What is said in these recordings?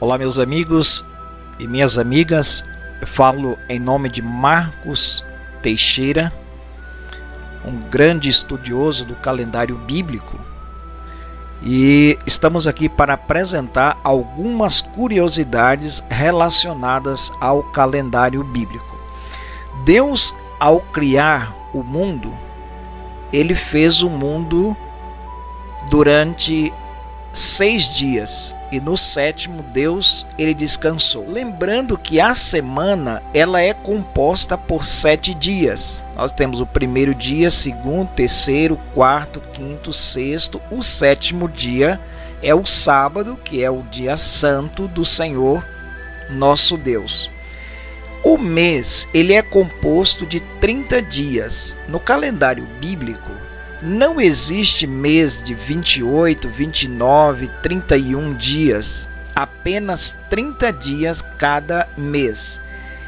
Olá, meus amigos e minhas amigas. Eu falo em nome de Marcos Teixeira, um grande estudioso do calendário bíblico, e estamos aqui para apresentar algumas curiosidades relacionadas ao calendário bíblico. Deus, ao criar o mundo, ele fez o mundo durante 6 dias, e no 7º Deus ele descansou. Lembrando que a semana ela é composta por 7 dias. Nós temos o primeiro dia, segundo, terceiro, quarto, quinto, sexto. O 7º dia é o sábado, que é o dia santo do Senhor nosso Deus. O mês ele é composto de 30 dias. No calendário bíblico não existe mês de 28, 29, 31 dias, apenas 30 dias cada mês.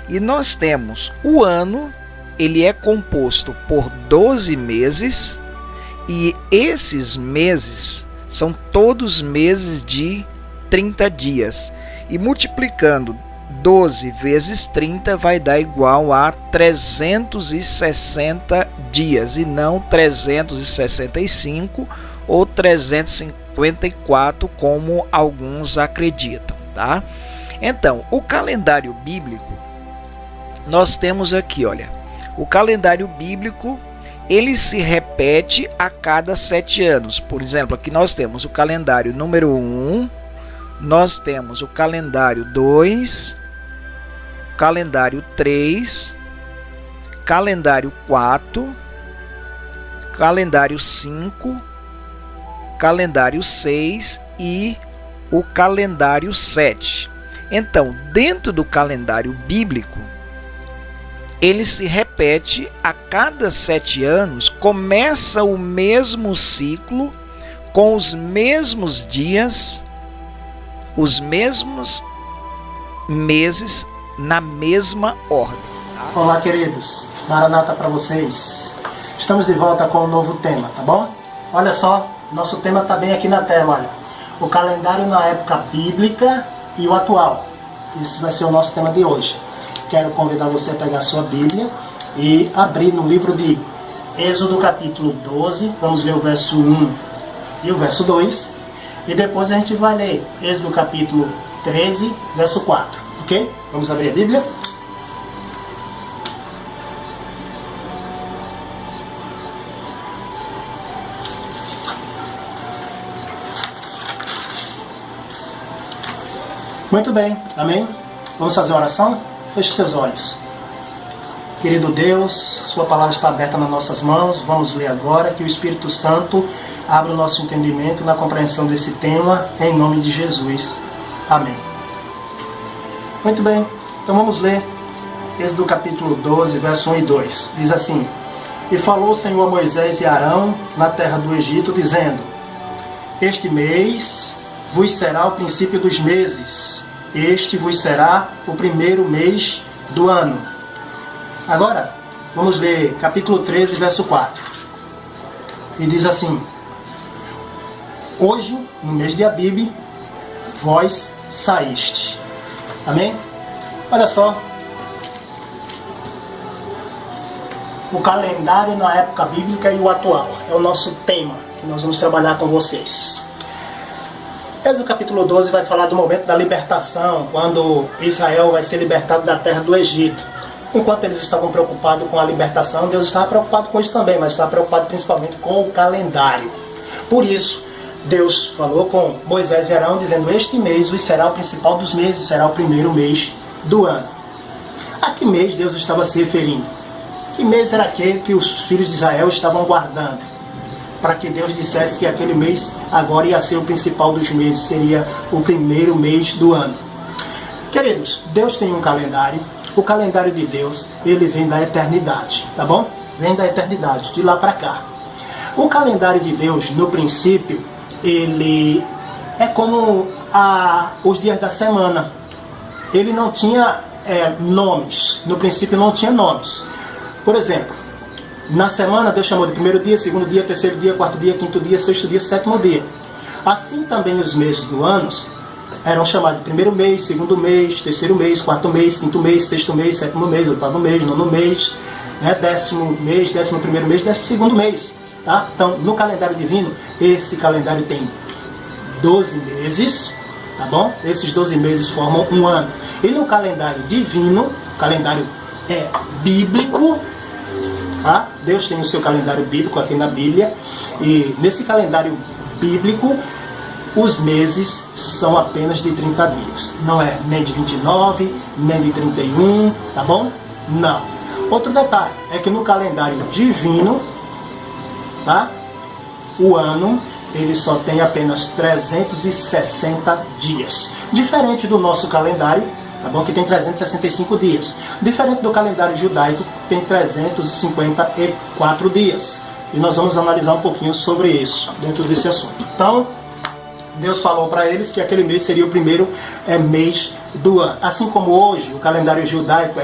E nós temos o ano, ele é composto por 12 meses, e esses meses são todos meses de 30 dias. E multiplicando 12 vezes 30 vai dar igual a 360 dias, e não 365 ou 354 como alguns acreditam, tá? Então, o calendário bíblico, nós temos aqui, olha, o calendário bíblico, ele se repete a cada 7 anos. Por exemplo, aqui nós temos o calendário número 1, nós temos o calendário 2, calendário 3, calendário 4, calendário 5, calendário 6 e o calendário 7. Então, dentro do calendário bíblico, ele se repete a cada 7 anos, começa o mesmo ciclo, com os mesmos dias, os mesmos meses, na mesma ordem. Olá, queridos, Maranata para vocês. Estamos de volta com um novo tema, tá bom? Olha só, nosso tema está bem aqui na tela, olha. O calendário na época bíblica e o atual. Esse vai ser o nosso tema de hoje. Quero convidar você a pegar a sua Bíblia e abrir no livro de Êxodo capítulo 12. Vamos ler o verso 1 e o verso 2. E depois a gente vai ler Êxodo capítulo 13, verso 4. Ok? Vamos abrir a Bíblia? Muito bem, amém? Vamos fazer a oração? Feche seus olhos. Querido Deus, sua palavra está aberta nas nossas mãos. Vamos ler agora, que o Espírito Santo abra o nosso entendimento na compreensão desse tema, em nome de Jesus. Amém. Muito bem, então vamos ler Êxodo capítulo 12, verso 1 e 2. Diz assim: E falou o Senhor a Moisés e Arão na terra do Egito, dizendo: Este mês vos será o princípio dos meses, este vos será o primeiro mês do ano. Agora, vamos ler capítulo 13, verso 4. E diz assim: Hoje, no mês de Abibe, vós saíste. Amém? Olha só. O calendário na época bíblica e o atual. É o nosso tema que nós vamos trabalhar com vocês. Êxodo capítulo 12 vai falar do momento da libertação, quando Israel vai ser libertado da terra do Egito. Enquanto eles estavam preocupados com a libertação, Deus estava preocupado com isso também, mas estava preocupado principalmente com o calendário. Por isso, Deus falou com Moisés e Arão, dizendo: Este mês vos será o principal dos meses, será o primeiro mês do ano. A que mês Deus estava se referindo? Que mês era aquele que os filhos de Israel estavam guardando? Para que Deus dissesse que aquele mês agora ia ser o principal dos meses, seria o primeiro mês do ano. Queridos, Deus tem um calendário. O calendário de Deus, ele vem da eternidade, tá bom? Vem da eternidade, de lá para cá. O calendário de Deus, no princípio, ele é como os dias da semana. Ele não tinha nomes. No princípio não tinha nomes. Por exemplo, na semana Deus chamou de primeiro dia, segundo dia, terceiro dia, quarto dia, quinto dia, sexto dia, sétimo dia. Assim também os meses do ano eram chamados de primeiro mês, segundo mês, terceiro mês, quarto mês, quinto mês, sexto mês, sétimo mês, oitavo mês, nono mês, décimo mês, 11º mês, 12º mês. Tá? Então, no calendário divino, esse calendário tem 12 meses, tá bom? Esses 12 meses formam um ano. E no calendário divino, o calendário é bíblico, tá? Deus tem o seu calendário bíblico aqui na Bíblia, e nesse calendário bíblico, os meses são apenas de 30 dias. Não é nem de 29, nem de 31, tá bom? Não. Outro detalhe é que no calendário divino, tá? O ano, ele só tem apenas 360 dias. Diferente do nosso calendário, tá bom? Que tem 365 dias. Diferente do calendário judaico, que tem 354 dias. E nós vamos analisar um pouquinho sobre isso, dentro desse assunto. Então, Deus falou para eles que aquele mês seria o primeiro mês do ano. Assim como hoje, o calendário judaico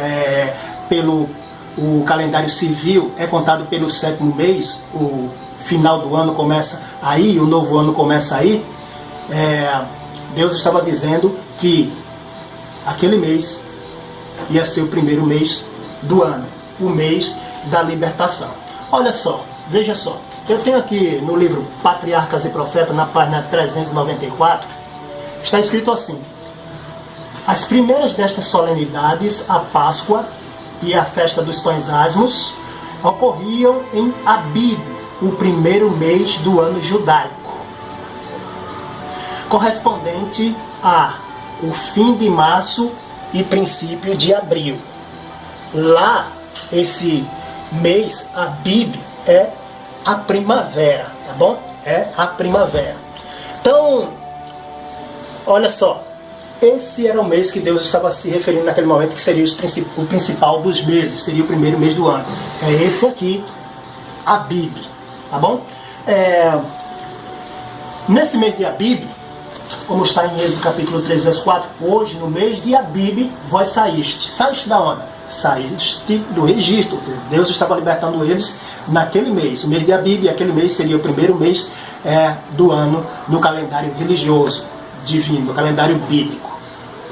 o calendário civil é contado pelo 7º mês, o final do ano começa aí, o novo ano começa aí. Deus estava dizendo que aquele mês ia ser o primeiro mês do ano, o mês da libertação. Olha só, veja só, eu tenho aqui no livro Patriarcas e Profetas, na página 394, está escrito assim: as primeiras destas solenidades, a Páscoa e a festa dos pães asmos, ocorriam em Abib, o primeiro mês do ano judaico, correspondente a o fim de março e princípio de abril. Lá, esse mês, Abib, é a primavera, tá bom? É a primavera. Então, olha só, esse era o mês que Deus estava se referindo naquele momento, que seria o principal dos meses, seria o primeiro mês do ano. É esse aqui, Abib, tá bom? Nesse mês de Abib, como está em Êxodo capítulo 3, verso 4, hoje, no mês de Abib, vós saíste. Saíste da onde? Saíste do Egito. Deus estava libertando eles naquele mês. O mês de Abib, aquele mês seria o primeiro mês do ano no calendário religioso divino, no calendário bíblico.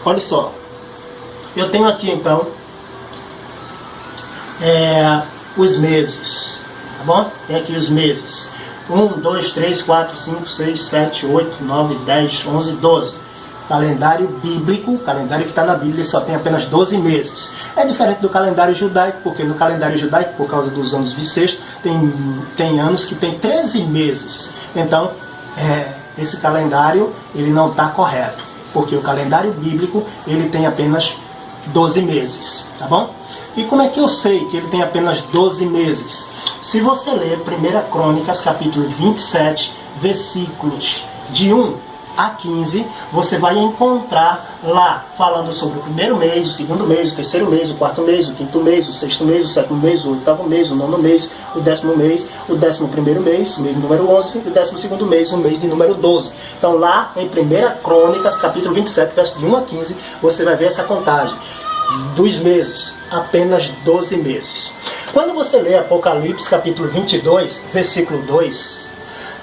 Olha só, eu tenho aqui então os meses, tá bom? Tem aqui os meses: 1, 2, 3, 4, 5, 6, 7, 8, 9, 10, 11, 12. Calendário bíblico, calendário que está na Bíblia, só tem apenas 12 meses. É diferente do calendário judaico, porque no calendário judaico, por causa dos anos bissextos, tem anos que tem 13 meses. Então, esse calendário ele não está correto, porque o calendário bíblico ele tem apenas 12 meses, tá bom? E como é que eu sei que ele tem apenas 12 meses? Se você ler 1 Crônicas, capítulo 27, versículos de 1 a 15, você vai encontrar lá falando sobre o primeiro mês, o segundo mês, o terceiro mês, o quarto mês, o quinto mês, o sexto mês, o sétimo mês, o oitavo mês, o nono mês, o 10º mês, o 11º mês, o mês número 11, e o 12º mês, o mês de número 12. Então lá em 1 Crônicas, capítulo 27, verso de 1 a 15, você vai ver essa contagem dos meses, apenas 12 meses. Quando você lê Apocalipse, capítulo 22, versículo 2,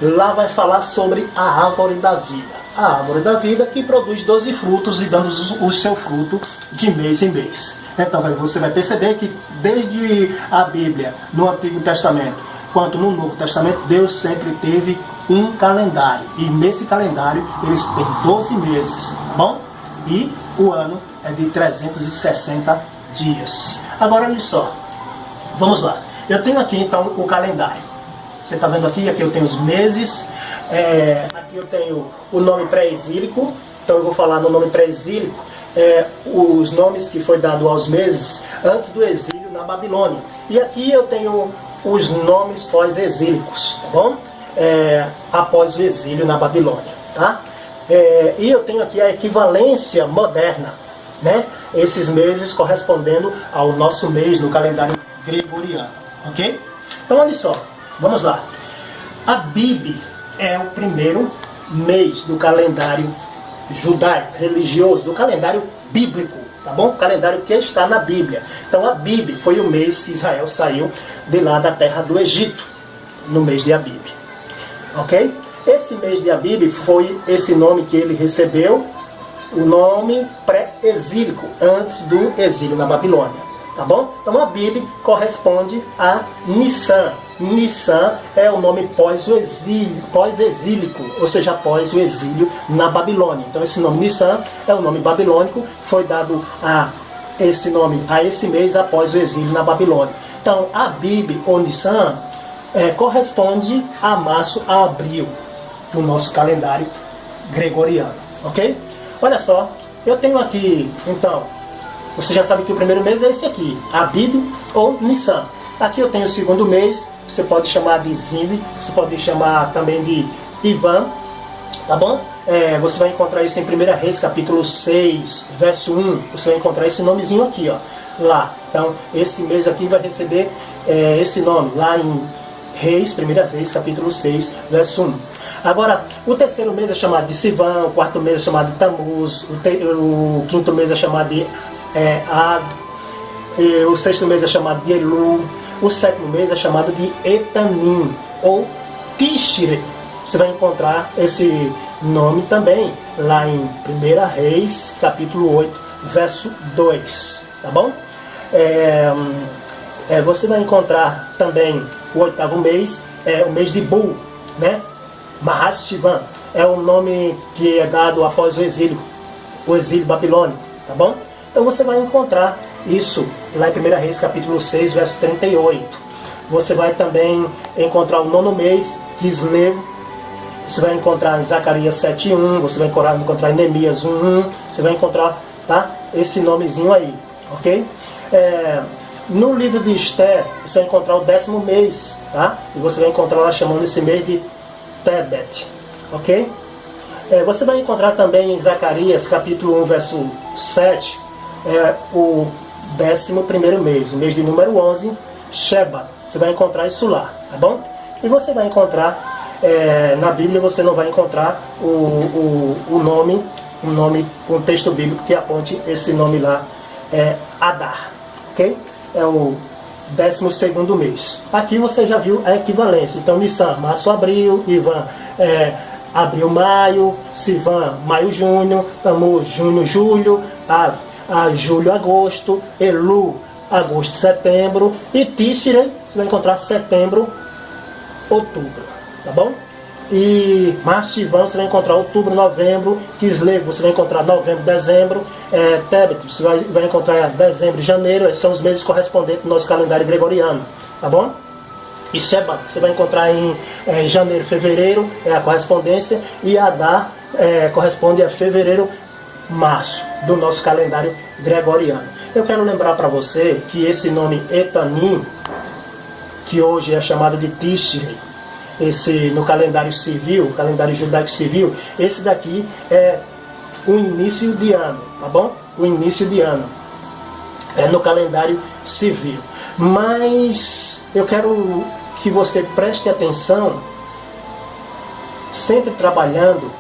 lá vai falar sobre a árvore da vida. A árvore da vida que produz 12 frutos e dando o seu fruto de mês em mês. Então você vai perceber que desde a Bíblia, no Antigo Testamento, quanto no Novo Testamento, Deus sempre teve um calendário. E nesse calendário eles têm 12 meses, tá bom? E o ano é de 360 dias. Agora olha só, vamos lá. Eu tenho aqui então o calendário. Você está vendo aqui? Aqui eu tenho os meses. Aqui eu tenho o nome pré-exílico. Então eu vou falar no nome pré-exílico os nomes que foi dado aos meses antes do exílio na Babilônia. E aqui eu tenho os nomes pós-exílicos, tá bom? Após o exílio na Babilônia, tá? E eu tenho aqui a equivalência moderna, né? Esses meses correspondendo ao nosso mês no calendário gregoriano, ok? Então olha só, vamos lá. Abib é o primeiro mês do calendário judaico, religioso, do calendário bíblico, tá bom? O calendário que está na Bíblia. Então Abib foi o mês que Israel saiu de lá da terra do Egito, no mês de Abib, ok? Esse mês de Abib foi esse nome que ele recebeu o nome pré-exílico, antes do exílio na Babilônia, tá bom? Então Abib corresponde a Nissan. Nissan é o nome pós-exílico, ou seja, após o exílio na Babilônia. Então esse nome Nissan é o nome babilônico, foi dado a esse nome a esse mês após o exílio na Babilônia. Então Abib ou Nissan corresponde a março a abril no nosso calendário gregoriano, ok? Olha só, eu tenho aqui, então, você já sabe que o primeiro mês é esse aqui, Abib ou Nissan. Aqui eu tenho o segundo mês, você pode chamar de Ziv, você pode chamar também de Ivan, tá bom? Você vai encontrar isso em 1 Reis, capítulo 6, verso 1, você vai encontrar esse nomezinho aqui, ó, lá. Então, esse mês aqui vai receber esse nome, lá em Reis, 1 Reis, capítulo 6, verso 1. Agora, o terceiro mês é chamado de Sivan, o quarto mês é chamado de Tamuz, o quinto mês é chamado de Ad, o sexto mês é chamado de Elu, o sétimo mês é chamado de Etanim, ou Tishre. Você vai encontrar esse nome também lá em 1 Reis, capítulo 8, verso 2, tá bom? Você vai encontrar também o oitavo mês, o mês de Bul, né? Mahat Shivan é o nome que é dado após o exílio babilônico, tá bom? Então você vai encontrar isso lá em 1 Reis, capítulo 6, verso 38. Você vai também encontrar o nono mês, Kislev. Você vai encontrar em Zacarias 7.1, você vai encontrar em Neemias 1.1, você vai encontrar, tá, esse nomezinho aí, ok? No livro de Esther, você vai encontrar o 10º mês, tá? E você vai encontrar lá chamando esse mês de Tebet, ok? Você vai encontrar também em Zacarias, capítulo 1, verso 7, o 11º mês, o mês de número 11, Sheba. Você vai encontrar isso lá, tá bom? E você vai encontrar, na Bíblia você não vai encontrar um texto bíblico que aponte esse nome lá, Adar, ok? É o 12º mês. Aqui você já viu a equivalência. Então Nissan, março, abril, Ivan, abril, maio, Sivan, maio, junho, Tamuz, junho, julho, julho, agosto, Elu, agosto, setembro, e Tishrei, você vai encontrar setembro, outubro, tá bom? E março, Ivan, você vai encontrar outubro, novembro, Kislev, você vai encontrar novembro, dezembro, Tebet, você vai encontrar dezembro e janeiro, esses são os meses correspondentes do nosso calendário gregoriano, tá bom? E Sheba, você vai encontrar em janeiro, fevereiro, é a correspondência, e Adar corresponde a fevereiro, março, do nosso calendário gregoriano. Eu quero lembrar para você que esse nome Etanim, que hoje é chamado de Tishrei, esse no calendário civil, calendário judaico civil, esse daqui é o início de ano, tá bom? O início de ano é no calendário civil. Mas eu quero que você preste atenção, sempre trabalhando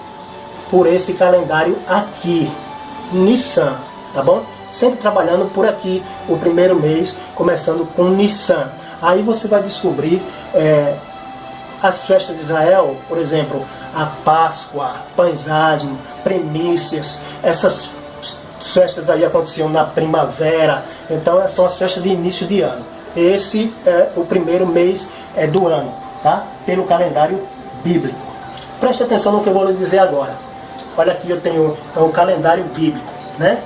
por esse calendário aqui, Nissan, tá bom? Sempre trabalhando por aqui, o primeiro mês, começando com Nissan. Aí você vai descobrir as festas de Israel, por exemplo, a Páscoa, Pães Asmos, Primícias, essas festas aí aconteciam na primavera, então são as festas de início de ano. Esse é o primeiro mês do ano, tá? Pelo calendário bíblico. Preste atenção no que eu vou lhe dizer agora. Olha aqui, eu tenho o calendário bíblico, né?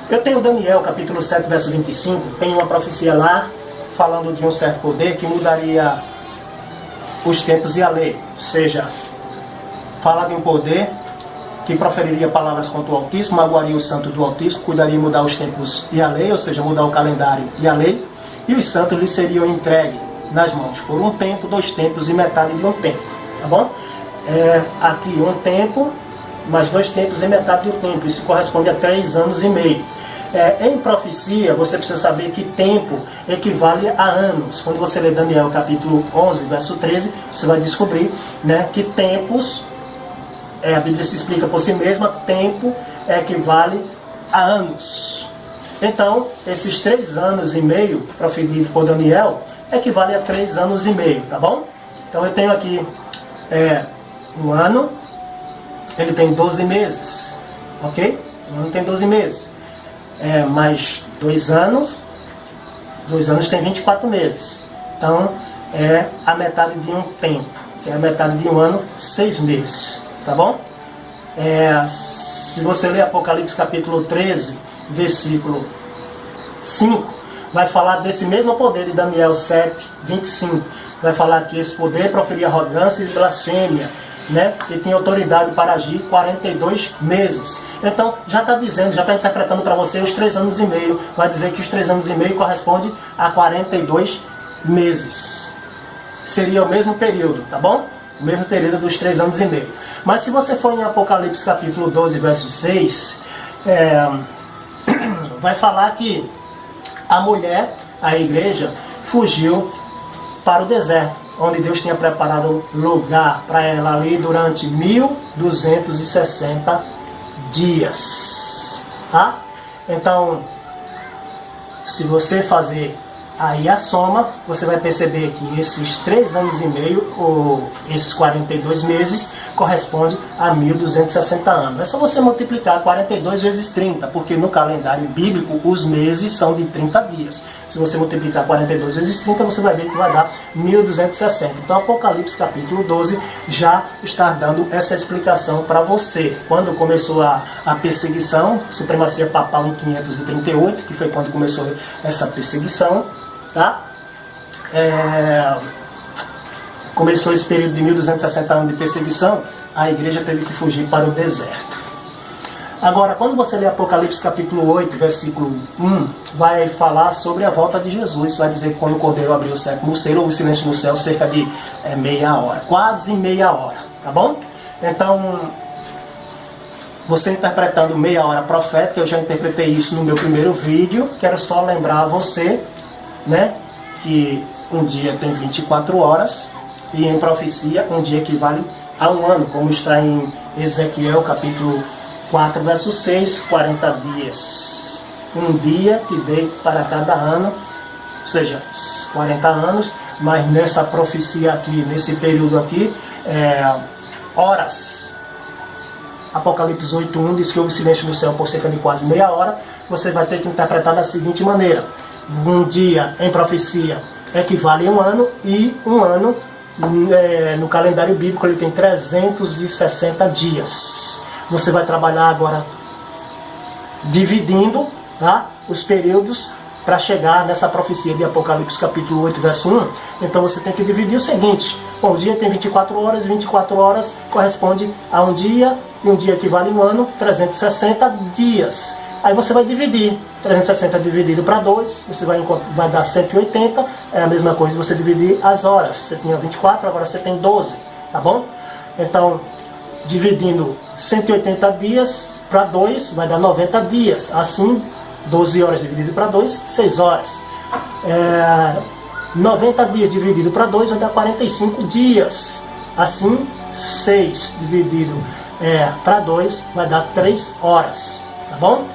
Eu tenho Daniel, capítulo 7, verso 25, tem uma profecia lá, falando de um certo poder que mudaria os tempos e a lei. Ou seja, fala de um poder que proferiria palavras contra o Altíssimo, magoaria o santo do Altíssimo, cuidaria de mudar os tempos e a lei, ou seja, mudar o calendário e a lei, e os santos lhes seriam entregues nas mãos por um tempo, 2 tempos e metade de um tempo, tá bom? Aqui um tempo, mais 2 tempos e metade de um tempo, isso corresponde a 3 anos e meio. Em profecia, você precisa saber que tempo equivale a anos. Quando você lê Daniel capítulo 11, verso 13, você vai descobrir, né, que tempos, a Bíblia se explica por si mesma, tempo equivale a anos. Então, esses 3 anos e meio, proferido por Daniel, equivale a 3 anos e meio, tá bom? Então eu tenho aqui um ano, ele tem 12 meses, ok? Um ano tem 12 meses. Mais 2 anos, 2 anos tem 24 meses. Então, é a metade de um tempo, que é a metade de um ano, 6 meses, tá bom? Se você ler Apocalipse capítulo 13, versículo 5, vai falar desse mesmo poder de Daniel 7, 25. Vai falar que esse poder proferia arrogância e blasfêmia, né? E tem autoridade para agir 42 meses. Então, já está dizendo, já está interpretando para você os 3 anos e meio. Vai dizer que os 3 anos e meio corresponde a 42 meses. Seria o mesmo período, tá bom? O mesmo período dos 3 anos e meio. Mas se você for em Apocalipse capítulo 12, verso 6, vai falar que a mulher, a igreja, fugiu para o deserto, onde Deus tinha preparado lugar para ela ali durante 1260 dias. Tá? Então, se você fazer aí a soma, você vai perceber que esses 3 anos e meio, ou esses 42 meses, corresponde a 1260 anos. É só você multiplicar 42 vezes 30, porque no calendário bíblico os meses são de 30 dias. Se você multiplicar 42 vezes 30, você vai ver que vai dar 1260. Então Apocalipse capítulo 12 já está dando essa explicação para você. Quando começou a perseguição, supremacia papal em 538, que foi quando começou essa perseguição, tá? Começou esse período de 1260 anos de perseguição, a igreja teve que fugir para o deserto. Agora, quando você lê Apocalipse capítulo 8, versículo 1, vai falar sobre a volta de Jesus. Vai dizer que quando o Cordeiro abriu o 7º selo, houve silêncio no céu cerca de meia hora, quase meia hora, tá bom? Então, você interpretando meia hora profética, eu já interpretei isso no meu primeiro vídeo. Quero só lembrar a você, né, que um dia tem 24 horas e em profecia um dia equivale a um ano, como está em Ezequiel capítulo 4, verso 6, 40 dias. Um dia que dei para cada ano, ou seja, 40 anos, mas nessa profecia aqui, nesse período aqui, horas. Apocalipse 8.1 diz que houve silêncio no céu por cerca de quase meia hora. Você vai ter que interpretar da seguinte maneira: um dia em profecia equivale a um ano, e um ano no calendário bíblico ele tem 360 dias. Você vai trabalhar agora dividindo, tá, os períodos para chegar nessa profecia de Apocalipse capítulo 8, verso 1. Então você tem que dividir o seguinte: bom, o dia tem 24 horas, 24 horas corresponde a um dia, e um dia equivale a um ano, 360 dias. Aí você vai dividir, 360 dividido para 2, você vai dar 180, é a mesma coisa de você dividir as horas. Você tinha 24, agora você tem 12, tá bom? Então, dividindo 180 dias para 2, vai dar 90 dias. Assim, 12 horas dividido para 2, 6 horas. 90 dias dividido para 2 vai dar 45 dias. Assim, 6 dividido para 2 vai dar 3 horas, tá bom?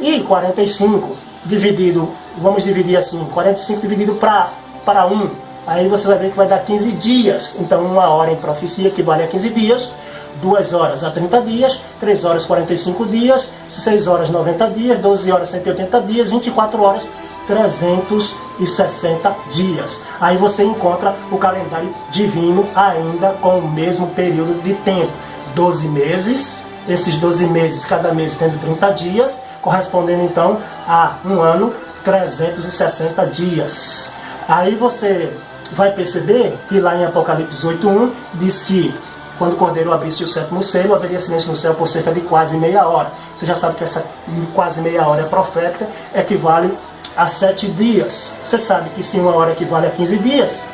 E 45 dividido, vamos dividir assim, 45 dividido para 1, aí você vai ver que vai dar 15 dias. Então, 1 hora em profecia equivale a 15 dias, 2 horas a 30 dias, 3 horas 45 dias, 6 horas 90 dias, 12 horas 180 dias, 24 horas 360 dias. Aí você encontra o calendário divino ainda com o mesmo período de tempo, 12 meses, esses 12 meses, cada mês tendo 30 dias, correspondendo então a um ano, 360 dias. Aí você vai perceber que lá em Apocalipse 8.1 diz que quando o Cordeiro abrisse o 7º selo, haveria silêncio no céu por cerca de quase meia hora. Você já sabe que essa quase meia hora é profética, equivale a 7 dias. Você sabe que se 1 hora equivale a 15 dias,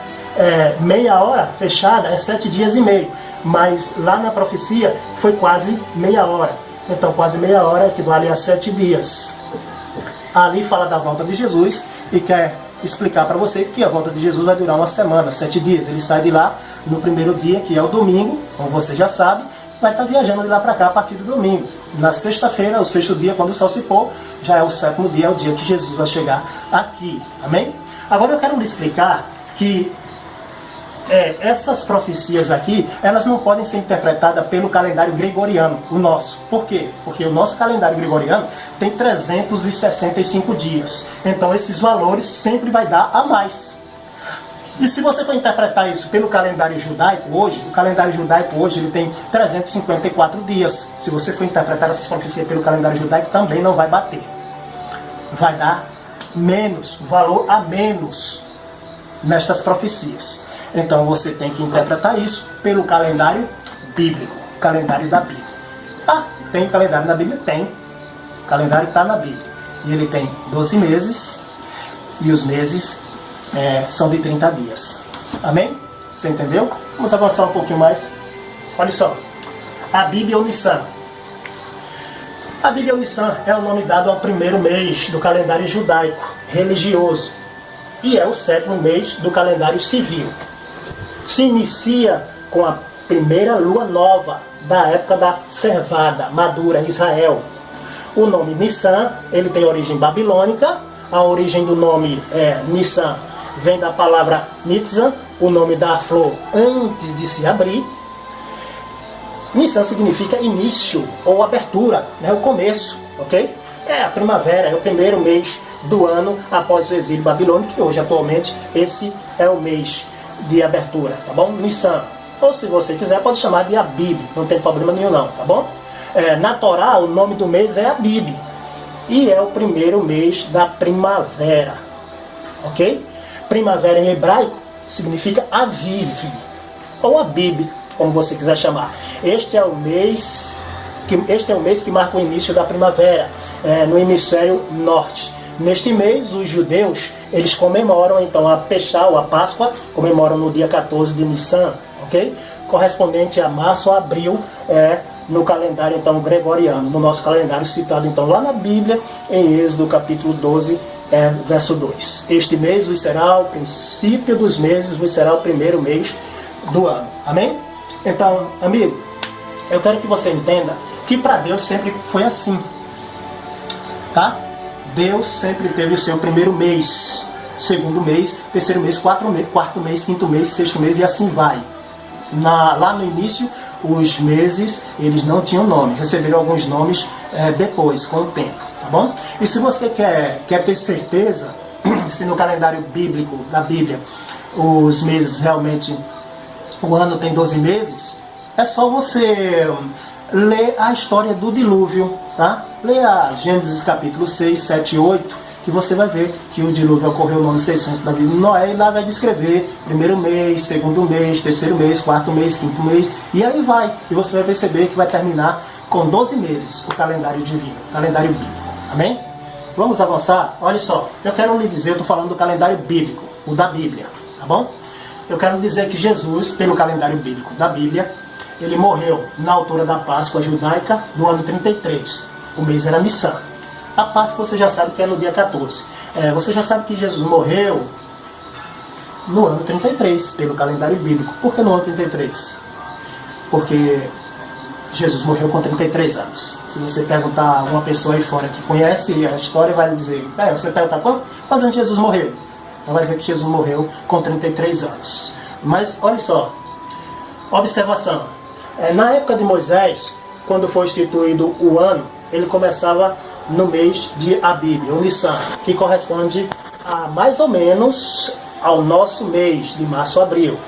meia hora fechada é 7 dias e meio. Mas lá na profecia foi quase meia hora. Então quase meia hora equivale a 7 dias. Ali fala da volta de Jesus e quer explicar para você que a volta de Jesus vai durar uma semana, 7 dias. Ele sai de lá no primeiro dia, que é o domingo, como você já sabe, vai estar viajando de lá para cá a partir do domingo. Na sexta-feira, o 6º dia, quando o sol se pôr, já é o 7º dia, é o dia que Jesus vai chegar aqui. Amém? Agora eu quero lhe explicar que essas profecias aqui, elas não podem ser interpretadas pelo calendário gregoriano, o nosso. Por quê? Porque o nosso calendário gregoriano tem 365 dias. Então esses valores sempre vai dar a mais. E se você for interpretar isso pelo calendário judaico hoje, o calendário judaico hoje ele tem 354 dias. Se você for interpretar essas profecias pelo calendário judaico, também não vai bater. Vai dar menos, valor a menos nestas profecias. Então você tem que interpretar isso pelo calendário bíblico, calendário da Bíblia. Ah, tem calendário na Bíblia? Tem. O calendário está na Bíblia. E ele tem 12 meses e os meses são de 30 dias. Amém? Você entendeu? Vamos avançar um pouquinho mais. Olha só. A Bíblia ou Nissan. A Bíblia ou Nissan é o nome dado ao primeiro mês do calendário judaico religioso e é o 7º mês do calendário civil. Se inicia com a primeira lua nova da época da servada madura em Israel. O nome Nissan, ele tem origem babilônica. A origem do nome Nissan vem da palavra Nitzan, o nome da flor antes de se abrir. Nissan significa início ou abertura, né, o começo, ok? É a primavera, é o primeiro mês do ano após o exílio babilônico, que hoje atualmente esse é o mês de abertura, tá bom? Nissan. Ou se você quiser pode chamar de Abib, não tem problema nenhum não, tá bom? Na Torá o nome do mês é Abib e é o primeiro mês da primavera, ok? Primavera em hebraico significa Aviv ou Abib, como você quiser chamar. Este é o mês que marca o início da primavera no hemisfério norte. Neste mês, os judeus eles comemoram então a Peshá, ou a Páscoa, comemoram no dia 14 de Nissan, ok? Correspondente a março ou abril no calendário então gregoriano, no nosso calendário citado então lá na Bíblia, em Êxodo capítulo 12, verso 2. Este mês vos será o princípio dos meses, vos será o primeiro mês do ano. Amém? Então, amigo, eu quero que você entenda que para Deus sempre foi assim, tá? Deus sempre teve o seu primeiro mês, segundo mês, terceiro mês, quarto mês, quinto mês, sexto mês e assim vai. Lá no início, os meses eles não tinham nome, receberam alguns nomes depois, com o tempo, tá bom? E se você quer ter certeza se no calendário bíblico da Bíblia os meses realmente, o ano tem 12 meses, é só você ler a história do dilúvio, tá? Leia Gênesis capítulo 6, 7 e 8, que você vai ver que o dilúvio ocorreu no ano 600 da Bíblia de Noé, e lá vai descrever primeiro mês, segundo mês, terceiro mês, quarto mês, quinto mês, e aí vai. E você vai perceber que vai terminar com 12 meses o calendário divino, o calendário bíblico. Amém? Vamos avançar? Olha só, eu quero lhe dizer, eu estou falando do calendário bíblico, o da Bíblia, tá bom? Eu quero dizer que Jesus, pelo calendário bíblico da Bíblia, ele morreu na altura da Páscoa judaica no ano 33. O mês era Nissan. A Páscoa você já sabe que é no dia 14. Você já sabe que Jesus morreu no ano 33, pelo calendário bíblico. Por que no ano 33? Porque Jesus morreu com 33 anos. Se você perguntar a uma pessoa aí fora que conhece a história, vai lhe dizer, você perguntar quantos anos Jesus morreu? Então vai dizer que Jesus morreu com 33 anos. Mas olha só, observação. Na época de Moisés, quando foi instituído o ano, ele começava no mês de Abib, ou Nissan, que corresponde a mais ou menos ao nosso mês de março a abril.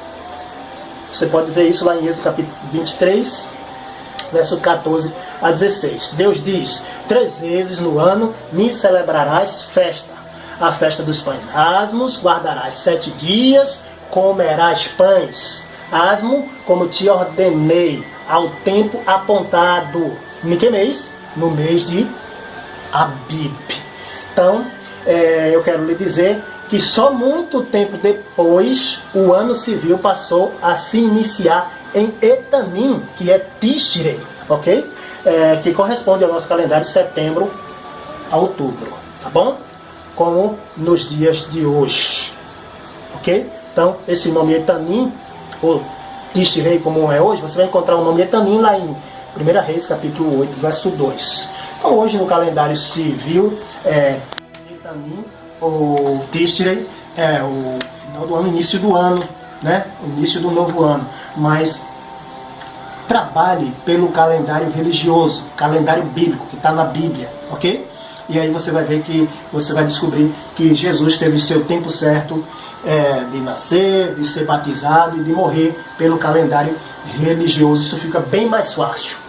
Você pode ver isso lá em Êxodo capítulo 23, verso 14 a 16. Deus diz, 3 vezes no ano me celebrarás festa. A festa dos pães asmos, guardarás 7 dias, comerás pães asmo, como te ordenei, ao tempo apontado. Em que mês? No mês de Abib. Então, eu quero lhe dizer que só muito tempo depois o ano civil passou a se iniciar em Etanim, que é Tishrei, ok? Que corresponde ao nosso calendário de setembro a outubro, tá bom? Como nos dias de hoje, ok? Então, esse nome Etanim, ou Tishrei como é hoje, você vai encontrar o nome Etanim lá em 1 Reis, capítulo 8, verso 2. Então, hoje no calendário civil, Etanim, ou Tishrei, é o final do ano, início do ano, né? Início do novo ano. Mas trabalhe pelo calendário religioso, calendário bíblico, que está na Bíblia, ok? E aí você vai ver que você vai descobrir que Jesus teve seu tempo certo de nascer, de ser batizado e de morrer pelo calendário religioso. Isso fica bem mais fácil.